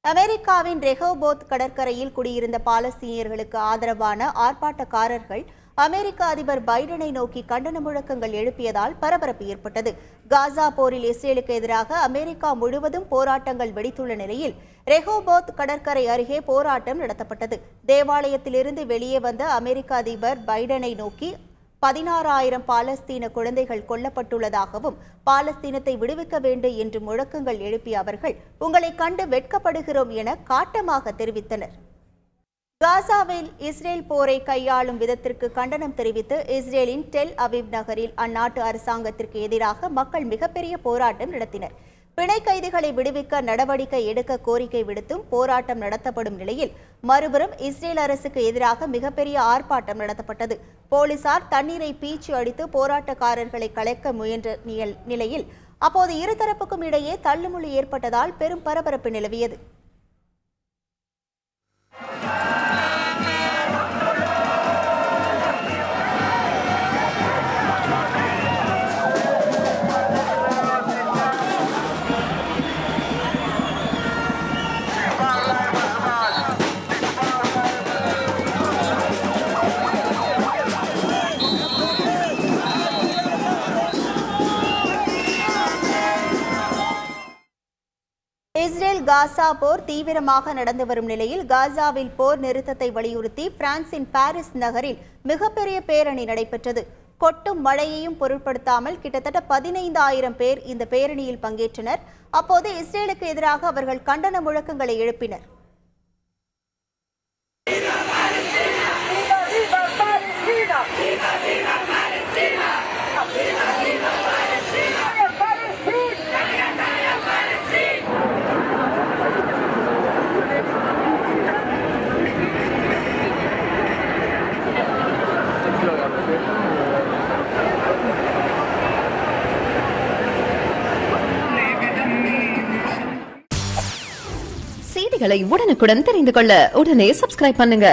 அமெரிக்காவின் ரெஹோபோத் கடற்கரையில் குடியிருந்த பாலஸ்தீனியர்களுக்கு ஆதரவான ஆர்ப்பாட்டக்காரர்கள் அமெரிக்க அதிபர் பைடனை நோக்கி கண்டன முழக்கங்கள் எழுப்பியதால் பரபரப்பு ஏற்பட்டது. காசா போரில் இஸ்ரேலுக்கு எதிராக அமெரிக்கா முழுவதும் போராட்டங்கள் வெடித்துள்ள நிலையில் ரெஹோபோத் கடற்கரை அருகே போராட்டம் நடத்தப்பட்டது. தேவாலயத்திலிருந்து வெளியே வந்த அமெரிக்க அதிபர் பைடனை நோக்கி 16,000 பாலஸ்தீன குழந்தைகள் கொல்லப்பட்டுள்ளதாகவும் பாலஸ்தீனத்தை விடுவிக்க வேண்டும் என்று முழக்கங்கள் எழுப்பிய அவர்கள் உங்களை கண்டு வெட்கப்படுகிறோம் என காட்டமாக தெரிவித்தனர். காசாவில் இஸ்ரேல் போரை கையாளும் விதத்திற்கு கண்டனம் தெரிவித்து இஸ்ரேலின் டெல் அவிவ் நகரில் அந்நாட்டு அரசாங்கத்திற்கு எதிராக மக்கள் மிகப்பெரிய போராட்டம் நடத்தினர். பிணை கைதிகளை விடுவிக்க நடவடிக்கை எடுக்க கோரிக்கை விடுத்தும் போராட்டம் நடத்தப்படும் நிலையில் மறுபுறம் இஸ்ரேல் அரசுக்கு எதிராக மிகப்பெரிய ஆர்ப்பாட்டம் நடத்தப்பட்டது. போலீசார் தண்ணீரை பீச்சி அடித்து போராட்டக்காரர்களை கலைக்க முயன்ற நிலையில் அப்போது இருதரப்புக்கும் இடையே தள்ளுமுள்ளு ஏற்பட்டதால் பெரும் பரபரப்பு நிலவியது. இஸ்ரேல் காசா போர் தீவிரமாக நடந்து வரும் நிலையில் காசாவில் போர் நிறுத்தத்தை வலியுறுத்தி பிரான்சின் பாரிஸ் நகரில் மிகப்பெரிய பேரணி நடைபெற்றது. கொட்டும் மழையையும் பொருட்படுத்தாமல் கிட்டத்தட்ட 15,000 பேர் இந்த பேரணியில் பங்கேற்றனர். அப்போது இஸ்ரேலுக்கு எதிராக அவர்கள் கண்டன முழக்கங்களை எழுப்பினர். செய்திகளை உடனுக்குடன் தெரிந்து கொள்ள உடனே சப்ஸ்கிரைப் பண்ணுங்க.